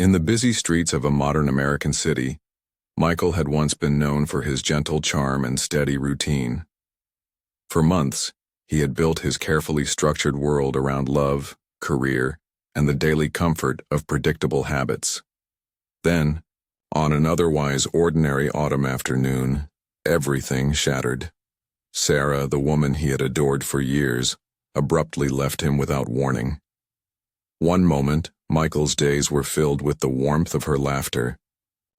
In the busy streets of a modern American city, Michael had once been known for his gentle charm and steady routine. For months, he had built his carefully structured world around love, career, and the daily comfort of predictable habits. Then, on an otherwise ordinary autumn afternoon, everything shattered. Sarah, the woman he had adored for years, abruptly left him without warning. One moment, Michael's days were filled with the warmth of her laughter.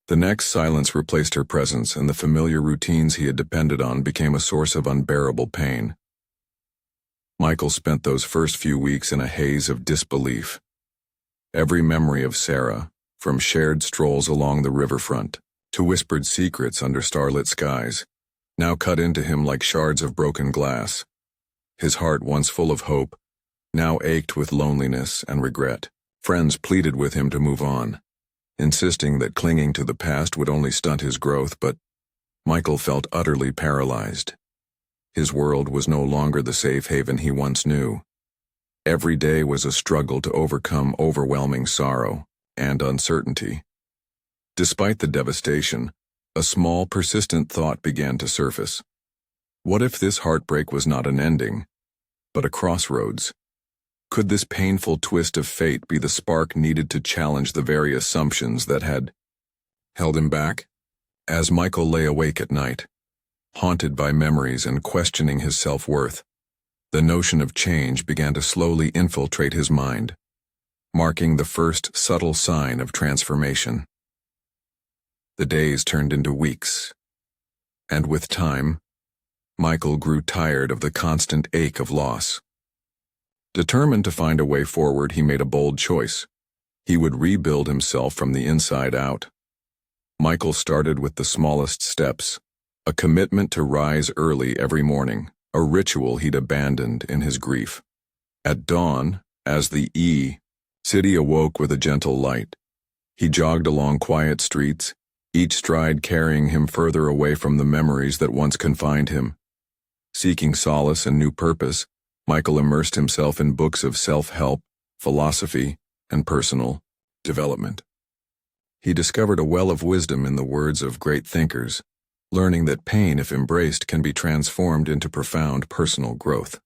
The next, silence replaced her presence, and the familiar routines he had depended on became a source of unbearable pain. Michael spent those first few weeks in a haze of disbelief. Every memory of Sarah, from shared strolls along the riverfront to whispered secrets under starlit skies, now cut into him like shards of broken glass. His heart, once full of hope, now ached with loneliness and regret. Friends pleaded with him to move on, insisting that clinging to the past would only stunt his growth, but Michael felt utterly paralyzed. His world was no longer the safe haven he once knew. Every day was a struggle to overcome overwhelming sorrow and uncertainty. Despite the devastation, a small, persistent thought began to surface. What if this heartbreak was not an ending, but a crossroads? Could this painful twist of fate be the spark needed to challenge the very assumptions that had held him back? As Michael lay awake at night, haunted by memories and questioning his self-worth, the notion of change began to slowly infiltrate his mind, marking the first subtle sign of transformation. The days turned into weeks, and with time, Michael grew tired of the constant ache of loss. Determined to find a way forward, he made a bold choice. He would rebuild himself from the inside out. Michael started with the smallest steps, a commitment to rise early every morning, a ritual he'd abandoned in his grief. At dawn, as the city awoke with a gentle light, he jogged along quiet streets, each stride carrying him further away from the memories that once confined him. Seeking solace and new purpose, Michael immersed himself in books of self-help, philosophy, and personal development. He discovered a well of wisdom in the words of great thinkers, learning that pain, if embraced, can be transformed into profound personal growth.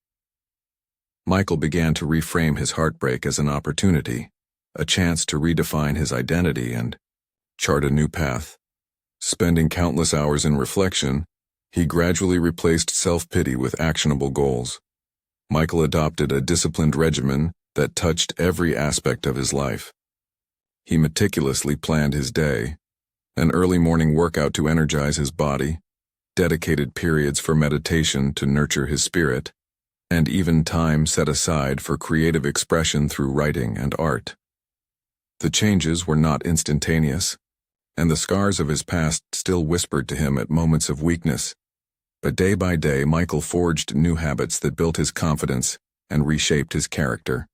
Michael began to reframe his heartbreak as an opportunity, a chance to redefine his identity and chart a new path. Spending countless hours in reflection, he gradually replaced self-pity with actionable goals. Michael adopted a disciplined regimen that touched every aspect of his life. He meticulously planned his day, an early morning workout to energize his body, dedicated periods for meditation to nurture his spirit, and even time set aside for creative expression through writing and art. The changes were not instantaneous, and the scars of his past still whispered to him at moments of weakness. But day by day, Michael forged new habits that built his confidence and reshaped his character.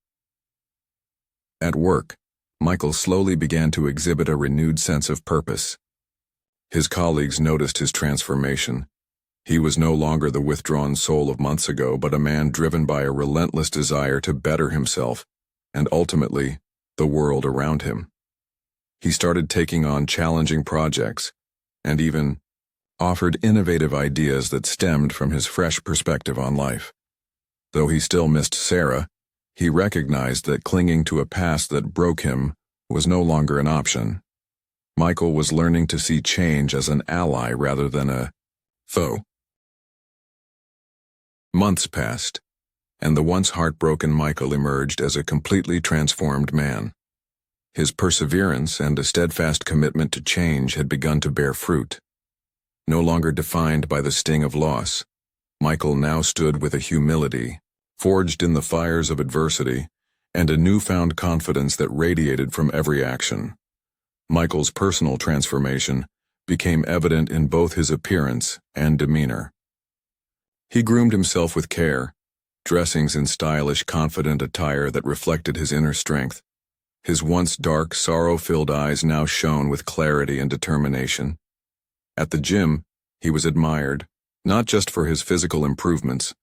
At work, Michael slowly began to exhibit a renewed sense of purpose. His colleagues noticed his transformation. He was no longer the withdrawn soul of months ago, but a man driven by a relentless desire to better himself and ultimately the world around him. He started taking on challenging projects and even offered innovative ideas that stemmed from his fresh perspective on life. Though he still missed Sarah, he recognized that clinging to a past that broke him was no longer an option. Michael was learning to see change as an ally rather than a foe. Months passed, and the once heartbroken Michael emerged as a completely transformed man. His perseverance and a steadfast commitment to change had begun to bear fruit. No longer defined by the sting of loss, Michael now stood with a humility, forged in the fires of adversity, and a newfound confidence that radiated from every action. Michael's personal transformation became evident in both his appearance and demeanor. He groomed himself with care, dressing in stylish, confident attire that reflected his inner strength. His once dark, sorrow-filled eyes now shone with clarity and determination. At the gym, he was admired, not just for his physical improvements,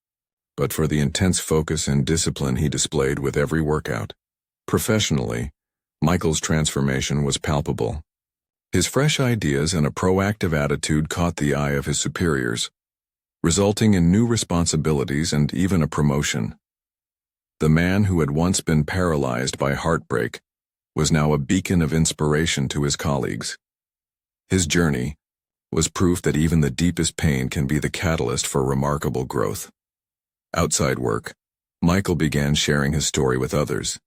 but for the intense focus and discipline he displayed with every workout. Professionally, Michael's transformation was palpable. His fresh ideas and a proactive attitude caught the eye of his superiors, resulting in new responsibilities and even a promotion. The man who had once been paralyzed by heartbreak was now a beacon of inspiration to his colleagues. His journey was proof that even the deepest pain can be the catalyst for remarkable growth. Outside work, Michael began sharing his story with others.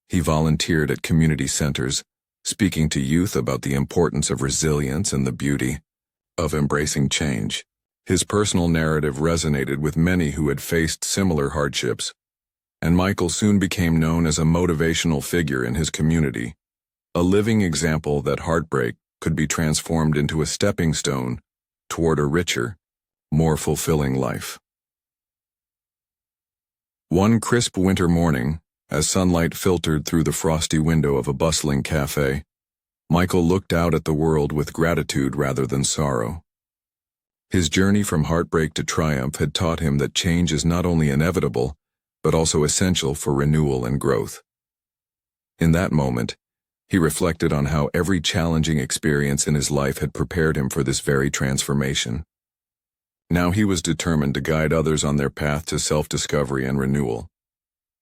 He volunteered at community centers, speaking to youth about the importance of resilience and the beauty of embracing change. His personal narrative resonated with many who had faced similar hardships, and Michael soon became known as a motivational figure in his community, a living example that heartbreak could be transformed into a stepping stone toward a richer, more fulfilling life. One crisp winter morning, as sunlight filtered through the frosty window of a bustling cafe, Michael looked out at the world with gratitude rather than sorrow. His journey from heartbreak to triumph had taught him that change is not only inevitable, but also essential for renewal and growth. In that moment, he reflected on how every challenging experience in his life had prepared him for this very transformation. Now he was determined to guide others on their path to self-discovery and renewal.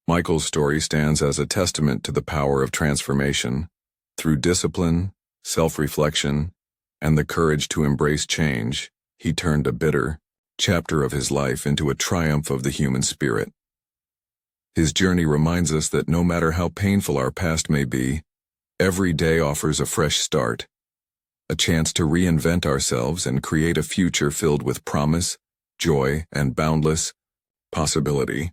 Michael's story stands as a testament to the power of transformation. Through discipline, self-reflection, and the courage to embrace change, he turned a bitter chapter of his life into a triumph of the human spirit. His journey reminds us that no matter how painful our past may be, every day offers a fresh start, a chance to reinvent ourselves and create a future filled with promise, joy, and boundless possibility.